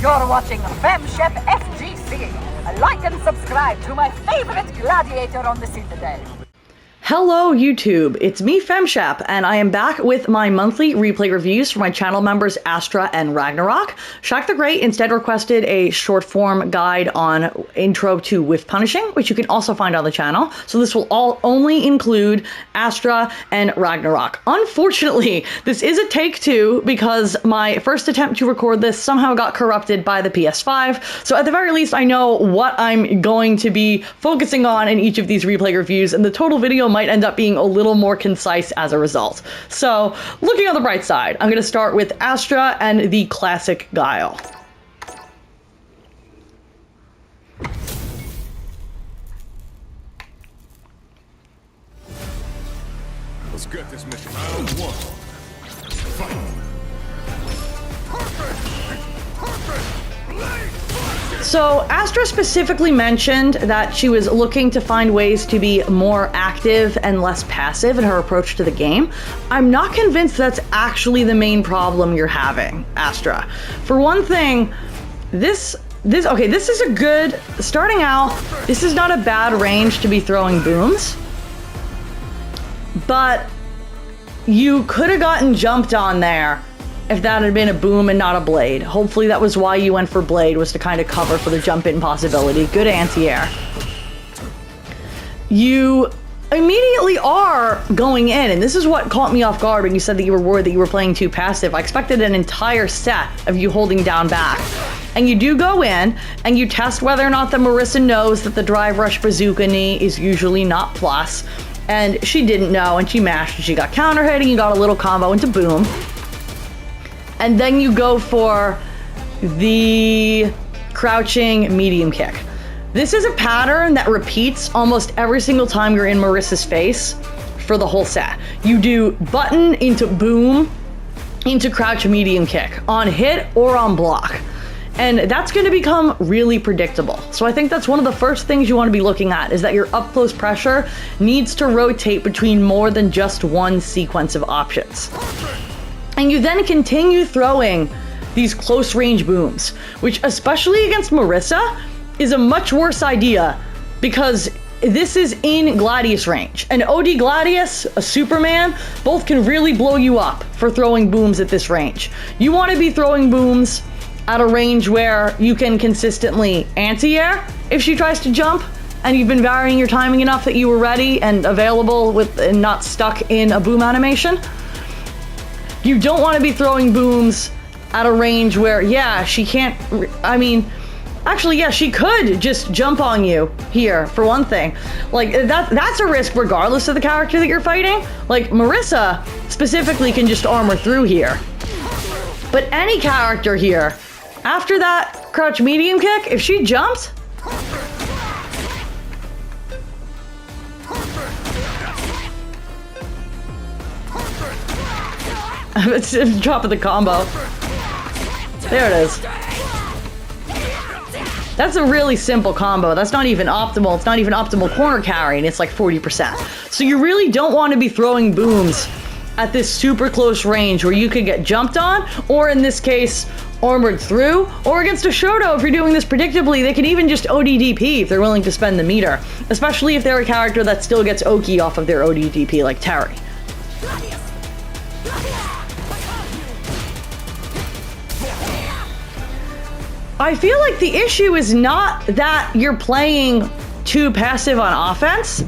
You're watching FemChef FGC. Like and subscribe to my favorite gladiator on the Citadel. Hello YouTube, it's me FemChef, and I am back with my monthly replay reviews for my channel members Astra and Ragnarok. Shaq the Great instead requested a short form guide on intro to whiff punishing, which you can also find on the channel. So this will all only include Astra and Ragnarok. Unfortunately, this is a take two because my first attempt to record this somehow got corrupted by the PS5. So at the very least, I know what I'm going to be focusing on in each of these replay reviews, and the total video might end up being a little more concise as a result. So, looking on the bright side, I'm going to start with Astra and the classic Guile. Let's get this mission. Round one. Fight. So, Astra specifically mentioned that she was looking to find ways to be more active and less passive in her approach to the game. I'm not convinced that's actually the main problem you're having, Astra. For one thing, this is a good, starting out, this is not a bad range to be throwing booms, but you could have gotten jumped on there if that had been a boom and not a blade. Hopefully that was why you went for blade, was to kind of cover for the jump in possibility. Good anti-air. You immediately are going in, and this is what caught me off guard when you said that you were worried that you were playing too passive. I expected an entire set of you holding down back. And you do go in, and you test whether or not the Marissa knows that the drive rush bazooka knee is usually not plus. And she didn't know, and she mashed, and she got counter hitting, you got a little combo into boom. And then you go for the crouching medium kick. This is a pattern that repeats almost every single time you're in Marissa's face for the whole set. You do button into boom into crouch medium kick on hit or on block. And that's going to become really predictable. So I think that's one of the first things you want to be looking at, is that your up close pressure needs to rotate between more than just one sequence of options. And you then continue throwing these close range booms, which especially against Marissa is a much worse idea because this is in Gladius range. An OD Gladius, a Superman, both can really blow you up for throwing booms at this range. You want to be throwing booms at a range where you can consistently anti-air if she tries to jump, and you've been varying your timing enough that you were ready and available with and not stuck in a boom animation. You don't want to be throwing booms at a range where, yeah, she can't, actually, yeah, she could just jump on you here, for one thing. Like, that's a risk regardless of the character that you're fighting. Like, Marissa specifically can just armor through here. But any character here, after that crouch medium kick, if she jumps, it's dropping the combo. There it is. That's a really simple combo. That's not even optimal. It's not even optimal corner carry, and it's like 40%. So you really don't want to be throwing booms at this super close range where you could get jumped on, or in this case, armored through, or against a Shoto if you're doing this predictably. They can even just ODDP if they're willing to spend the meter, especially if they're a character that still gets Oki off of their ODDP like Terry. I feel like the issue is not that you're playing too passive on offense.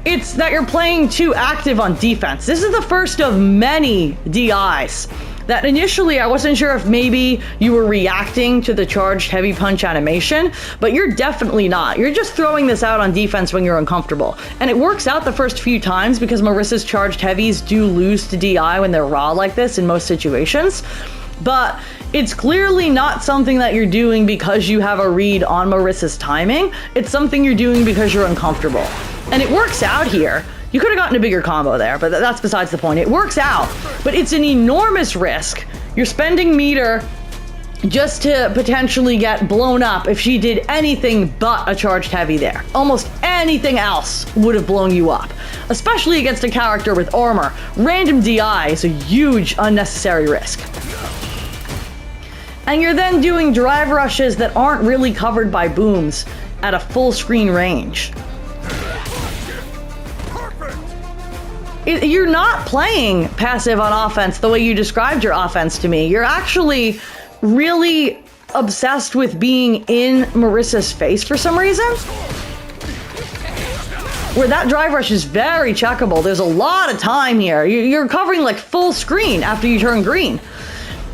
It's that you're playing too active on defense. This is the first of many DIs that initially I wasn't sure if maybe you were reacting to the charged heavy punch animation, but you're definitely not. You're just throwing this out on defense when you're uncomfortable. And it works out the first few times because Marissa's charged heavies do lose to DI when they're raw like this in most situations. But it's clearly not something that you're doing because you have a read on Marissa's timing. It's something you're doing because you're uncomfortable. And it works out here. You could have gotten a bigger combo there, but that's besides the point. It works out, but it's an enormous risk. You're spending meter just to potentially get blown up if she did anything but a charged heavy there. Almost anything else would have blown you up, especially against a character with armor. Random DI is a huge unnecessary risk. And you're then doing drive rushes that aren't really covered by booms at a full screen range. You're not playing passive on offense the way you described your offense to me. You're actually really obsessed with being in Marissa's face for some reason. Where that drive rush is very checkable. There's a lot of time here. You're covering like full screen after you turn green.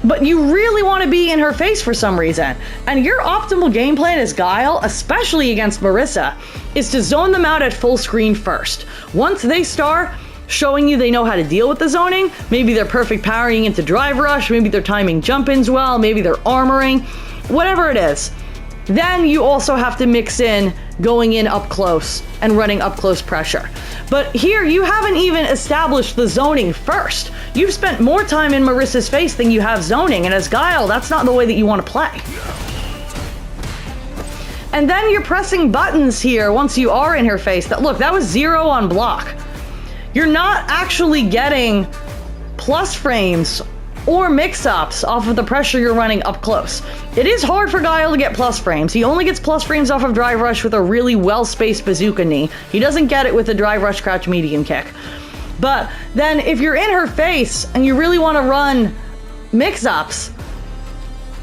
But you really want to be in her face for some reason. And your optimal game plan as Guile, especially against Marissa, is to zone them out at full screen first. Once they start showing you they know how to deal with the zoning, maybe they're perfect parrying into drive rush, maybe they're timing jump-ins well, maybe they're armoring, whatever it is. Then you also have to mix in going in up close and running up close pressure. But here you haven't even established the zoning first. You've spent more time in Marissa's face than you have zoning, and as Guile, that's not the way that you want to play. And then you're pressing buttons here once you are in her face. That was 0 on block. You're not actually getting plus frames or mix-ups off of the pressure you're running up close. It is hard for Guile to get plus frames. He only gets plus frames off of drive rush with a really well-spaced bazooka knee. He doesn't get it with the drive rush crouch medium kick. But then if you're in her face and you really want to run mix-ups,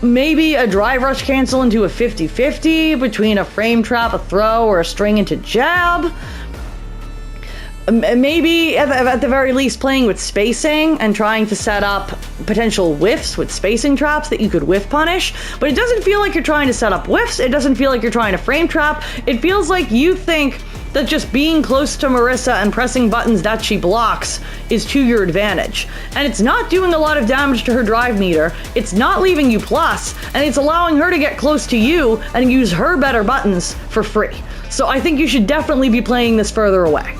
maybe a drive rush cancel into a 50-50 between a frame trap, a throw, or a string into jab. Maybe at the very least playing with spacing and trying to set up potential whiffs with spacing traps that you could whiff punish. But it doesn't feel like you're trying to set up whiffs. It doesn't feel like you're trying to frame trap. It feels like you think that just being close to Marissa and pressing buttons that she blocks is to your advantage. And it's not doing a lot of damage to her drive meter. It's not leaving you plus, and it's allowing her to get close to you and use her better buttons for free. So I think you should definitely be playing this further away.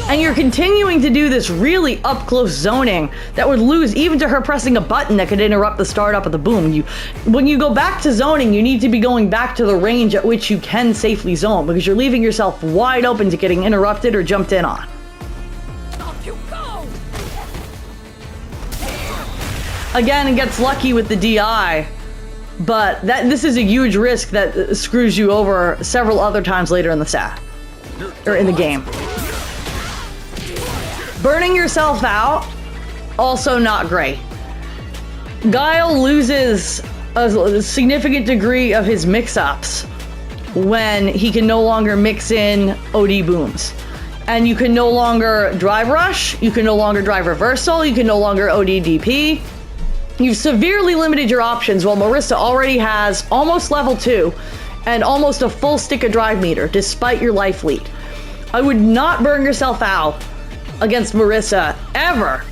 And you're continuing to do this really up-close zoning that would lose even to her pressing a button that could interrupt the start-up of the boom. When you go back to zoning, you need to be going back to the range at which you can safely zone, because you're leaving yourself wide open to getting interrupted or jumped in on. Again, it gets lucky with the DI, but this is a huge risk that screws you over several other times later in the set, or in the game. Burning yourself out, also not great. Guile loses a significant degree of his mix-ups when he can no longer mix in OD booms. And you can no longer drive rush, you can no longer drive reversal, you can no longer OD DP. You've severely limited your options while Marissa already has almost level 2 and almost a full stick of drive meter despite your life lead. I would not burn yourself out against Marissa ever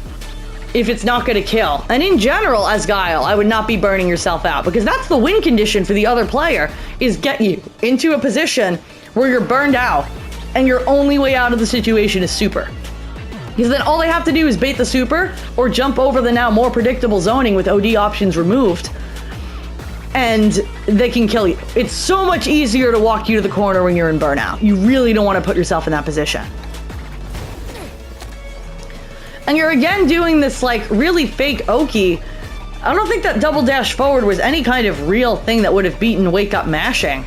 if it's not going to kill. And in general, as Guile, I would not be burning yourself out, because that's the win condition for the other player, is get you into a position where you're burned out and your only way out of the situation is super. Because then all they have to do is bait the super or jump over the now more predictable zoning with OD options removed, and they can kill you. It's so much easier to walk you to the corner when you're in burnout. You really don't want to put yourself in that position. And you're again doing this like really fake Oki. I don't think that double dash forward was any kind of real thing that would have beaten wake up mashing.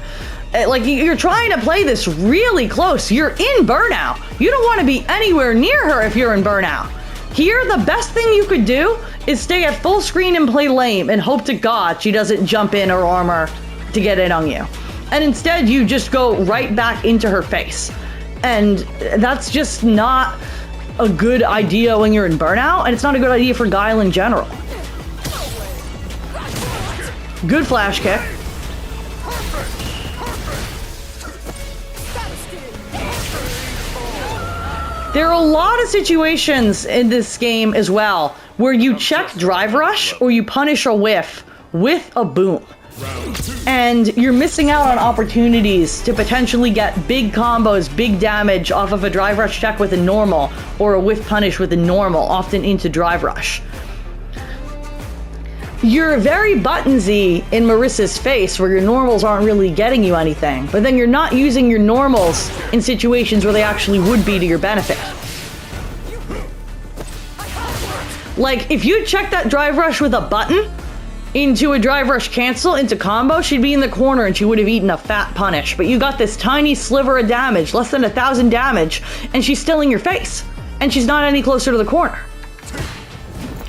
Like, you're trying to play this really close. You're in burnout. You don't want to be anywhere near her if you're in burnout. Here, the best thing you could do is stay at full screen and play lame and hope to God she doesn't jump in or armor to get in on you. And instead, you just go right back into her face. And that's just not a good idea when you're in burnout, and it's not a good idea for Guile in general. Good flash kick. There are a lot of situations in this game as well where you check drive rush or you punish a whiff with a boom. And you're missing out on opportunities to potentially get big combos, big damage off of a drive rush check with a normal or a whiff punish with a normal, often into drive rush. You're very buttonsy in Marissa's face where your normals aren't really getting you anything, but then you're not using your normals in situations where they actually would be to your benefit. Like, if you check that drive rush with a button into a drive rush cancel into combo, she'd be in the corner and she would have eaten a fat punish. But you got this tiny sliver of damage, less than 1,000 damage, and she's still in your face. And she's not any closer to the corner.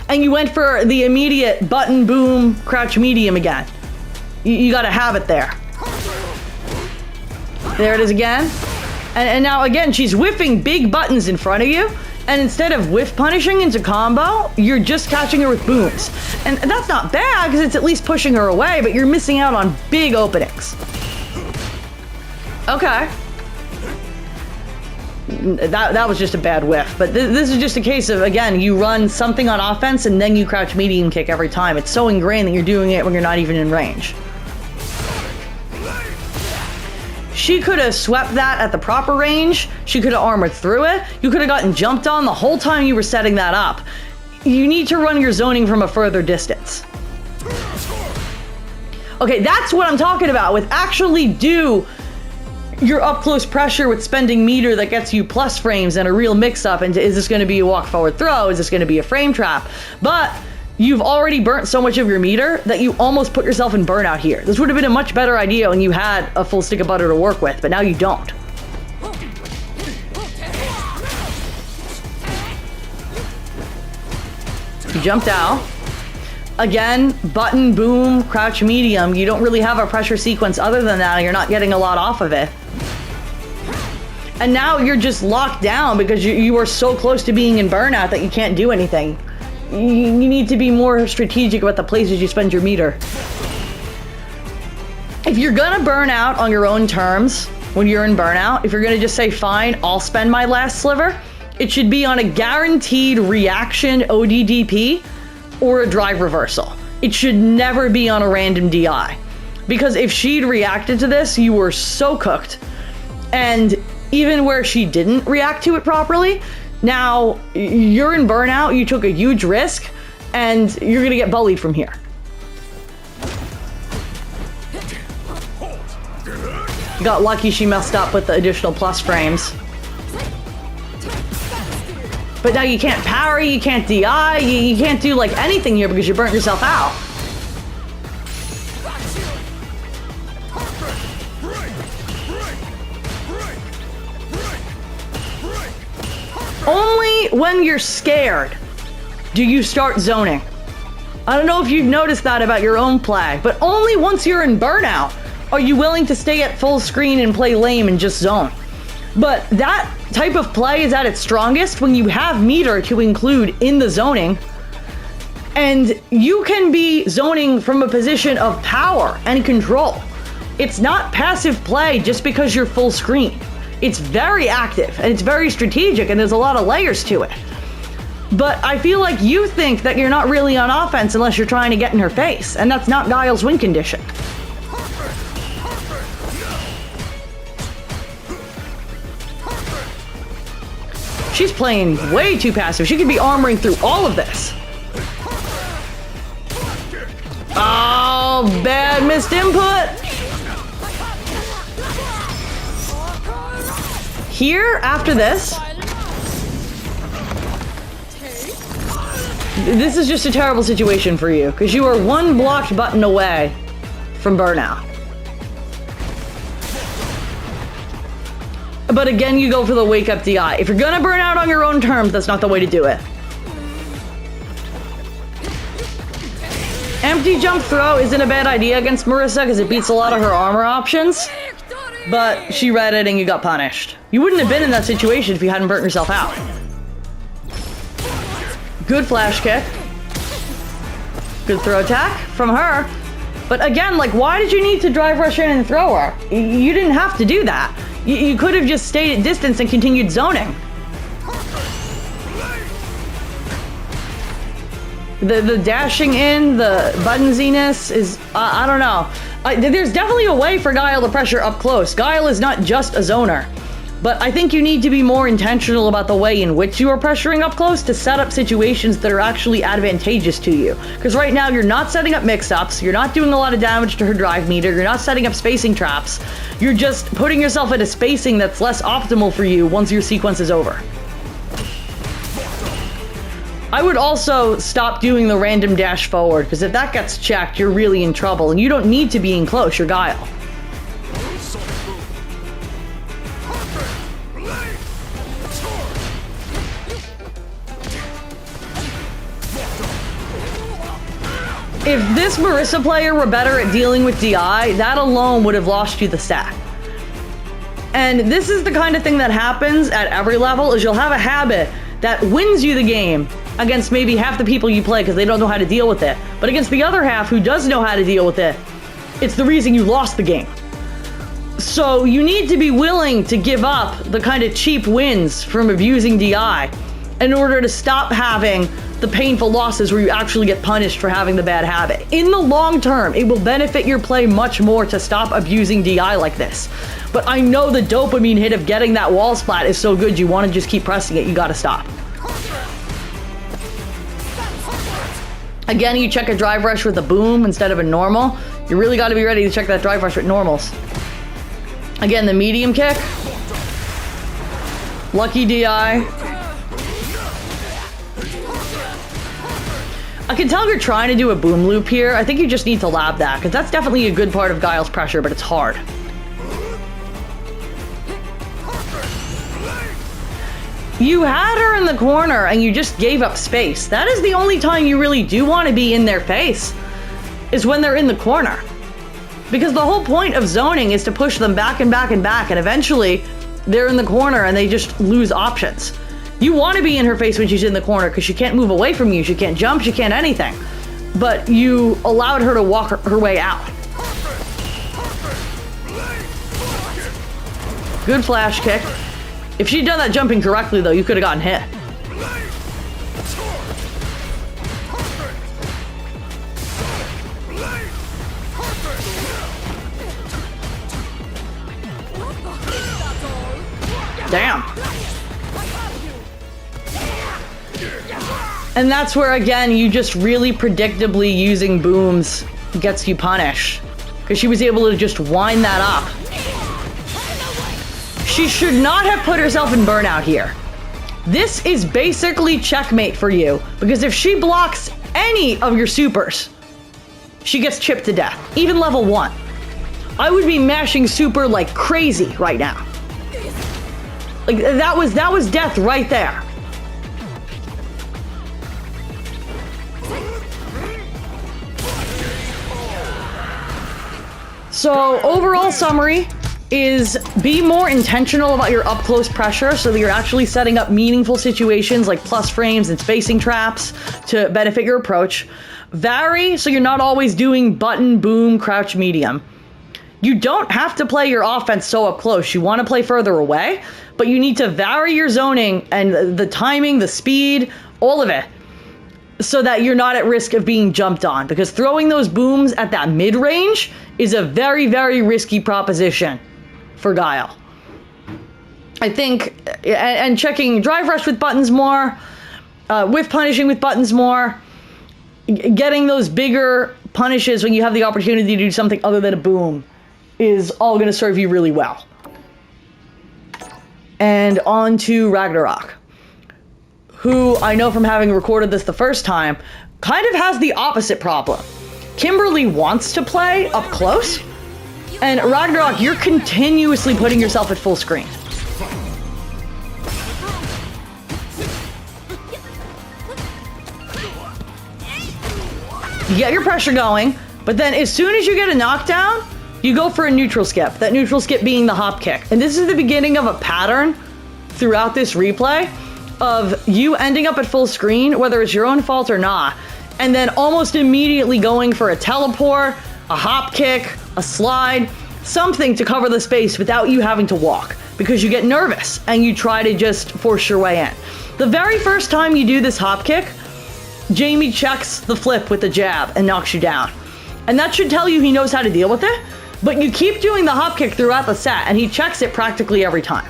And you went for the immediate button, boom, crouch medium again. You gotta have it there. There it is again. And now again, she's whiffing big buttons in front of you. And instead of whiff punishing into combo, you're just catching her with booms. And that's not bad, because it's at least pushing her away, but you're missing out on big openings. Okay. That was just a bad whiff. But this is just a case of, again, you run something on offense and then you crouch medium kick every time. It's so ingrained that you're doing it when you're not even in range. She could have swept that at the proper range. She could have armored through it. You could have gotten jumped on the whole time you were setting that up. You need to run your zoning from a further distance. Okay, that's what I'm talking about, with actually do your up-close pressure with spending meter that gets you plus frames and a real mix-up into, is this going to be a walk-forward throw? Is this going to be a frame trap? But you've already burnt so much of your meter that you almost put yourself in burnout here. This would have been a much better idea when you had a full stick of butter to work with, but now you don't. You jumped out. Again, button, boom, crouch, medium. You don't really have a pressure sequence other than that, and you're not getting a lot off of it. And now you're just locked down because you are so close to being in burnout that you can't do anything. You need to be more strategic about the places you spend your meter. If you're gonna burn out on your own terms when you're in burnout, if you're gonna just say, fine, I'll spend my last sliver, it should be on a guaranteed reaction ODDP or a drive reversal. It should never be on a random DI. Because if she'd reacted to this, you were so cooked. And even where she didn't react to it properly, now you're in burnout, you took a huge risk, and you're gonna get bullied from here. You got lucky she messed up with the additional plus frames. But now you can't parry, you can't DI, you can't do like anything here because you burnt yourself out. Only when you're scared do you start zoning. I don't know if you've noticed that about your own play, but only once you're in burnout are you willing to stay at full screen and play lame and just zone. But that type of play is at its strongest when you have meter to include in the zoning, and you can be zoning from a position of power and control. It's not passive play just because you're full screen. It's very active and it's very strategic and there's a lot of layers to it. But I feel like you think that you're not really on offense unless you're trying to get in her face, and that's not Guile's win condition. She's playing way too passive. She could be armoring through all of this. Oh, bad missed input. Here, after this, this is just a terrible situation for you because you are one blocked button away from burnout. But again, you go for the wake up DI. If you're gonna burn out on your own terms, that's not the way to do it. Empty jump throw isn't a bad idea against Marissa because it beats a lot of her armor options. But she read it and you got punished. You wouldn't have been in that situation if you hadn't burnt yourself out. Good flash kick. Good throw attack from her. But again, like, why did you need to drive rush in and throw her? You didn't have to do that. You could have just stayed at distance and continued zoning. The dashing in, the buttonsiness is, I don't know. There's definitely a way for Guile to pressure up close. Guile is not just a zoner. But I think you need to be more intentional about the way in which you are pressuring up close to set up situations that are actually advantageous to you. Because right now you're not setting up mix-ups, you're not doing a lot of damage to her drive meter, you're not setting up spacing traps. You're just putting yourself in a spacing that's less optimal for you once your sequence is over. I would also stop doing the random dash forward, because if that gets checked, you're really in trouble, and you don't need to be in close, you're Guile. If this Marissa player were better at dealing with DI, that alone would have lost you the set. And this is the kind of thing that happens at every level, is you'll have a habit that wins you the game against maybe half the people you play because they don't know how to deal with it. But against the other half who does know how to deal with it, it's the reason you lost the game. So you need to be willing to give up the kind of cheap wins from abusing DI in order to stop having the painful losses where you actually get punished for having the bad habit. In the long term, it will benefit your play much more to stop abusing DI like this. But I know the dopamine hit of getting that wall splat is so good, you want to just keep pressing it, you gotta stop. Again, you check a drive rush with a boom instead of a normal. You really gotta be ready to check that drive rush with normals. Again, the medium kick. Lucky DI. I can tell you're trying to do a boom loop here. I think you just need to lab that, because that's definitely a good part of Guile's pressure, but it's hard. You had her in the corner and you just gave up space. That is the only time you really do want to be in their face, is when they're in the corner. Because the whole point of zoning is to push them back and back and back, and eventually they're in the corner and they just lose options. You want to be in her face when she's in the corner because she can't move away from you, she can't jump, she can't anything. But you allowed her to walk her way out. Good flash kick. If she'd done that jumping correctly though, you could have gotten hit. Damn. And that's where, again, you just really predictably using booms gets you punished. Because she was able to just wind that up. She should not have put herself in burnout here. This is basically checkmate for you. Because if she blocks any of your supers, she gets chipped to death. Even level 1. I would be mashing super like crazy right now. Like, that was death right there. So, overall summary is be more intentional about your up-close pressure so that you're actually setting up meaningful situations like plus frames and spacing traps to benefit your approach. Vary so you're not always doing button, boom, crouch, medium. You don't have to play your offense so up close. You want to play further away, but you need to vary your zoning and the timing, the speed, all of it, so that you're not at risk of being jumped on, because throwing those booms at that mid-range is a very, very risky proposition for Guile. I think, and checking drive rush with buttons more, whiff punishing with buttons more, getting those bigger punishes when you have the opportunity to do something other than a boom is all going to serve you really well. And on to Ragnarok, who I know from having recorded this the first time, kind of has the opposite problem. Kimberly wants to play up close, and Ragnarok, you're continuously putting yourself at full screen. You get your pressure going, but then as soon as you get a knockdown, you go for a neutral skip, that neutral skip being the hop kick. And this is the beginning of a pattern throughout this replay of you ending up at full screen, whether it's your own fault or not, and then almost immediately going for a teleport, a hop kick, a slide, something to cover the space without you having to walk, because you get nervous and you try to just force your way in. The very first time you do this hop kick, Jamie checks the flip with the jab and knocks you down. And that should tell you he knows how to deal with it, but you keep doing the hop kick throughout the set and he checks it practically every time.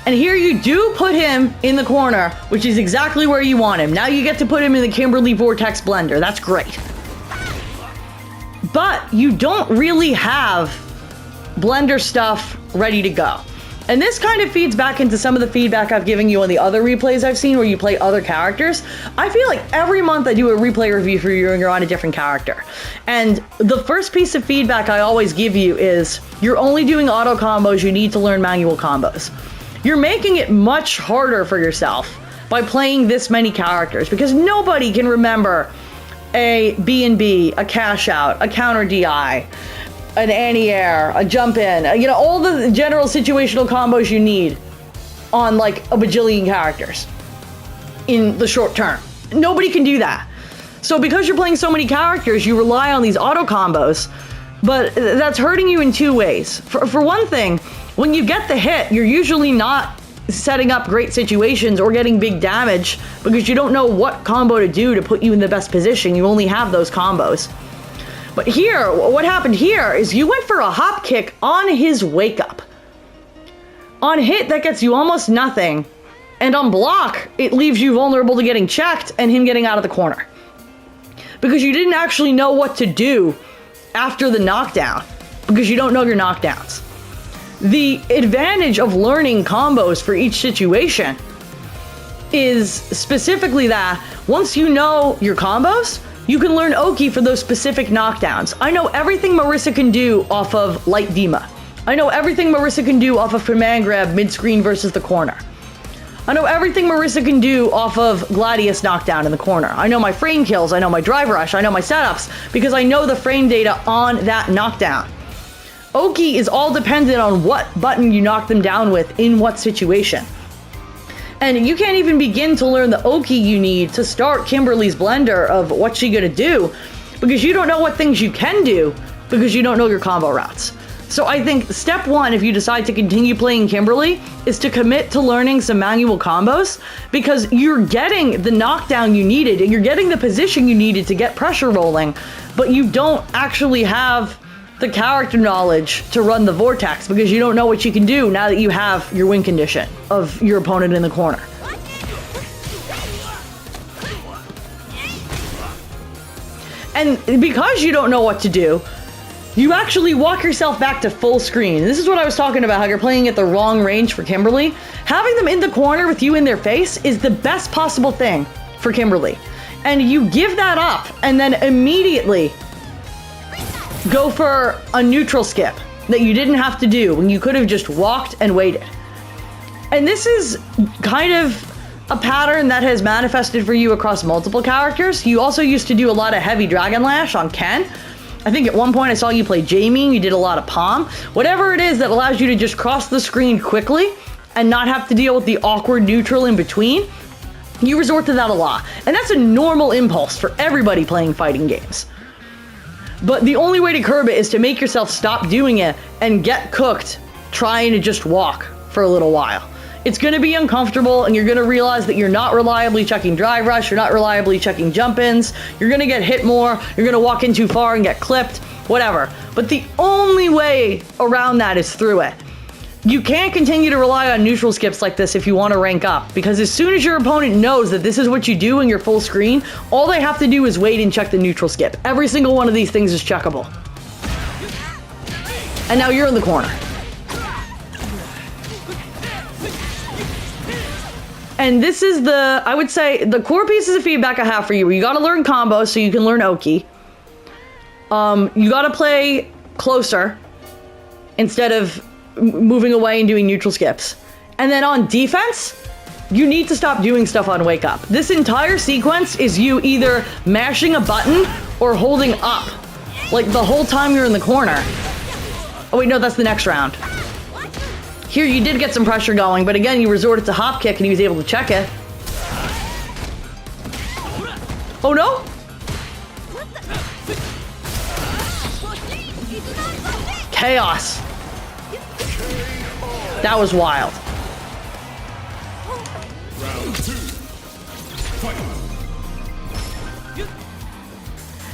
And here you do put him in the corner, which is exactly where you want him. Now you get to put him in the Kimberly Vortex blender. That's great. but you don't really have blender stuff ready to go. And this kind of feeds back into some of the feedback I've given you on the other replays I've seen where you play other characters. I feel like every month I do a replay review for you and you're on a different character. And the first piece of feedback I always give you is you're only doing auto combos, you need to learn manual combos. You're making it much harder for yourself by playing this many characters because nobody can remember a B&B, a cash out, a counter DI, an anti-air, a jump in, you know, all the general situational combos you need on like a bajillion characters in the short term. Nobody can do that. So because you're playing so many characters, you rely on these auto combos, but that's hurting you in two ways. For one thing, when you get the hit, you're usually not setting up great situations or getting big damage because you don't know what combo to do to put you in the best position. You only have those combos. But here, what happened here is you went for a hop kick on his wake up. On hit, that gets you almost nothing. And on block, it leaves you vulnerable to getting checked and him getting out of the corner. Because you didn't actually know what to do after the knockdown. Because you don't know your knockdowns. The advantage of learning combos for each situation is specifically that once you know your combos, you can learn Oki for those specific knockdowns. I know everything Marissa can do off of Light Dima. I know everything Marissa can do off of command grab mid-screen versus the corner. I know everything Marissa can do off of Gladius knockdown in the corner. I know my frame kills, I know my drive rush, I know my setups, because I know the frame data on that knockdown. Oki is all dependent on what button you knock them down with in what situation. And you can't even begin to learn the Oki you need to start Kimberly's blender of what she's gonna do because you don't know what things you can do because you don't know your combo routes. So I think step one, if you decide to continue playing Kimberly, is to commit to learning some manual combos because you're getting the knockdown you needed and you're getting the position you needed to get pressure rolling, but you don't actually have the character knowledge to run the vortex because you don't know what you can do now that you have your win condition of your opponent in the corner. And because you don't know what to do, you actually walk yourself back to full screen. This is what I was talking about, how you're playing at the wrong range for Kimberly. Having them in the corner with you in their face is the best possible thing for Kimberly. And you give that up and then immediately go for a neutral skip that you didn't have to do when you could have just walked and waited. And this is kind of a pattern that has manifested for you across multiple characters. You also used to do a lot of heavy Dragon Lash on Ken. I think at one point I saw you play Jamie, you did a lot of Palm. Whatever it is that allows you to just cross the screen quickly and not have to deal with the awkward neutral in between, you resort to that a lot. And that's a normal impulse for everybody playing fighting games. But the only way to curb it is to make yourself stop doing it and get cooked trying to just walk for a little while. It's going to be uncomfortable and you're going to realize that you're not reliably checking drive rush, you're not reliably checking jump ins, you're going to get hit more, you're going to walk in too far and get clipped, whatever. But the only way around that is through it. You can't continue to rely on neutral skips like this if you want to rank up, because as soon as your opponent knows that this is what you do in your full screen, all they have to do is wait and check the neutral skip. Every single one of these things is checkable. And now you're in the corner. And this is the, I would say, the core pieces of feedback I have for you. You got to learn combos so you can learn Oki. You got to play closer instead of moving away and doing neutral skips. And then on defense, you need to stop doing stuff on wake up. This entire sequence is you either mashing a button or holding up, like the whole time you're in the corner. Oh wait, no, that's the next round. Here you did get some pressure going, but again, you resorted to hop kick and he was able to check it. Oh no? Chaos. That was wild. Round two. Fight.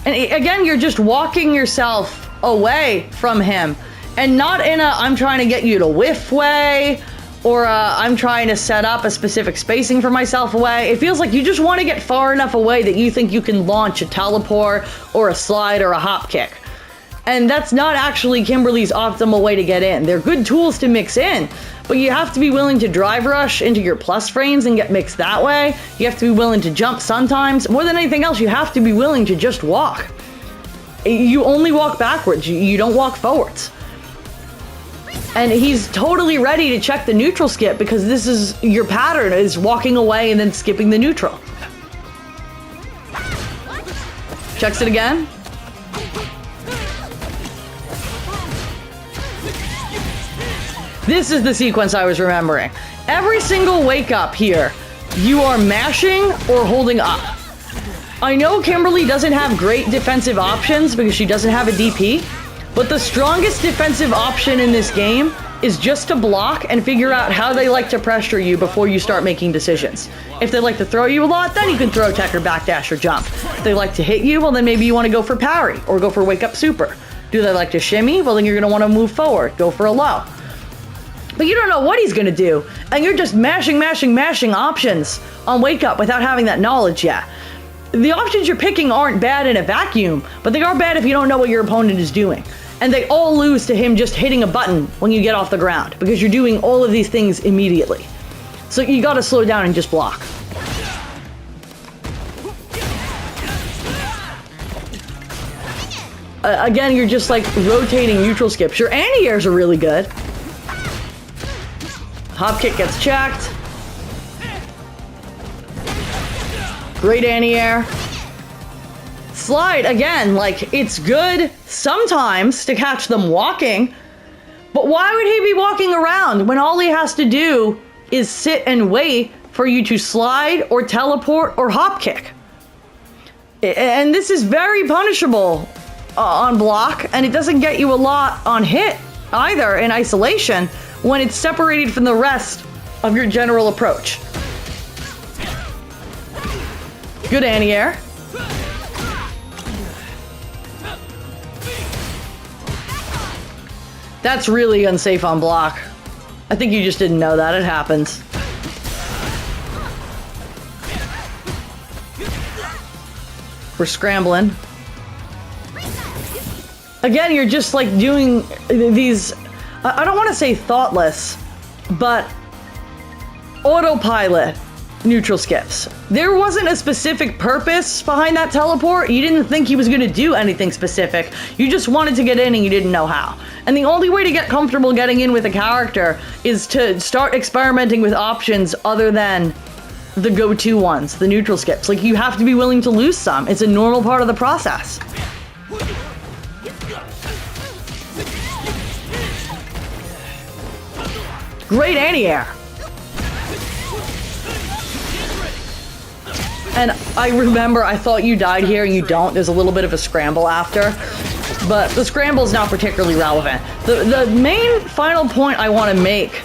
And again, you're just walking yourself away from him. And not in a, I'm trying to get you to whiff way, or I'm trying to set up a specific spacing for myself away. It feels like you just want to get far enough away that you think you can launch a teleport or a slide or a hop kick. And that's not actually Kimberly's optimal way to get in. They're good tools to mix in, but you have to be willing to drive rush into your plus frames and get mixed that way. You have to be willing to jump sometimes. More than anything else, you have to be willing to just walk. You only walk backwards. You don't walk forwards. And he's totally ready to check the neutral skip because this is your pattern, is walking away and then skipping the neutral. Checks it again. This is the sequence I was remembering. Every single wake up here, you are mashing or holding up. I know Kimberly doesn't have great defensive options because she doesn't have a DP, but the strongest defensive option in this game is just to block and figure out how they like to pressure you before you start making decisions. If they like to throw you a lot, then you can throw tech or backdash or jump. If they like to hit you, well then maybe you want to go for parry or go for wake up super. Do they like to shimmy? Well then you're going to want to move forward, go for a low. But you don't know what he's going to do, and you're just mashing options on wake up without having that knowledge yet. The options you're picking aren't bad in a vacuum, but they are bad if you don't know what your opponent is doing. And they all lose to him just hitting a button when you get off the ground, because you're doing all of these things immediately. So you gotta slow down and just block. Again, you're just like rotating neutral skips. Your anti-airs are really good. Hop kick gets checked. Great anti-air. Slide, again, like, it's good sometimes to catch them walking, but why would he be walking around when all he has to do is sit and wait for you to slide or teleport or hop kick? And this is very punishable on block, and it doesn't get you a lot on hit either in isolation when it's separated from the rest of your general approach. Good anti-air. That's really unsafe on block. I think you just didn't know that. It happens. We're scrambling. Again, you're just like doing these, I don't want to say thoughtless, but autopilot neutral skips. There wasn't a specific purpose behind that teleport. You didn't think he was going to do anything specific. You just wanted to get in and you didn't know how. And the only way to get comfortable getting in with a character is to start experimenting with options other than the go-to ones, the neutral skips. Like, you have to be willing to lose some. It's a normal part of the process. Great anti-air. And I remember I thought you died here and you don't. There's a little bit of a scramble after, but the scramble is not particularly relevant. The main final point I want to make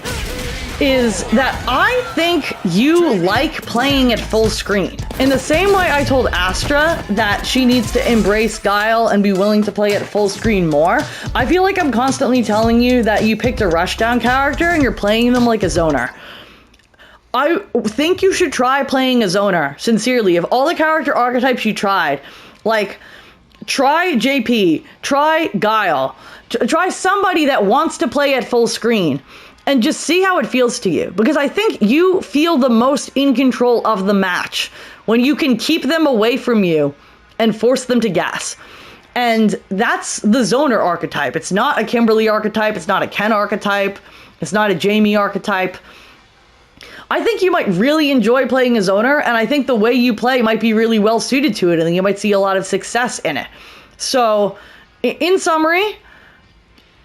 is that I think you like playing at full screen. In the same way I told Astra that she needs to embrace Guile and be willing to play at full screen more, I feel like I'm constantly telling you that you picked a rushdown character and you're playing them like a zoner. I think you should try playing a zoner, sincerely. Of all the character archetypes you tried, like, try JP, try Guile, try somebody that wants to play at full screen, and just see how it feels to you. Because I think you feel the most in control of the match when you can keep them away from you and force them to gas. And that's the zoner archetype. It's not a Kimberly archetype, it's not a Ken archetype, it's not a Jamie archetype. I think you might really enjoy playing a zoner, and I think the way you play might be really well suited to it, and you might see a lot of success in it. So, in summary,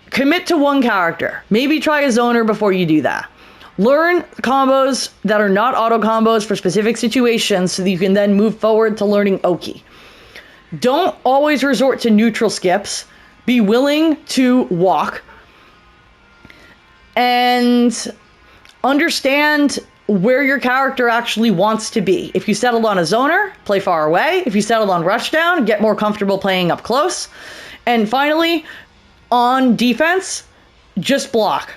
commit to one character. Maybe try a zoner before you do that. Learn combos that are not auto combos for specific situations so that you can then move forward to learning Oki. Don't always resort to neutral skips. Be willing to walk. And understand where your character actually wants to be. If you settled on a zoner, play far away. If you settled on rushdown, get more comfortable playing up close. And finally, on defense, just block.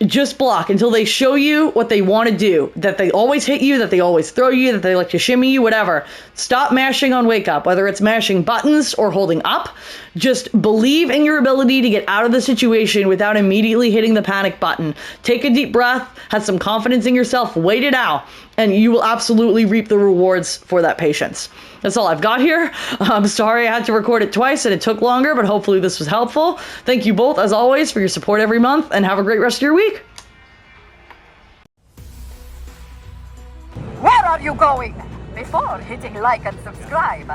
Just block until they show you what they want to do. That they always hit you, that they always throw you, that they like to shimmy you, whatever. Stop mashing on wake up, whether it's mashing buttons or holding up. Just believe in your ability to get out of the situation without immediately hitting the panic button. Take a deep breath, have some confidence in yourself, wait it out, and you will absolutely reap the rewards for that patience. That's all I've got here. I'm sorry I had to record it twice and it took longer, but hopefully this was helpful. Thank you both, as always, for your support every month, and have a great rest of your week. Where are you going? Before hitting like and subscribe,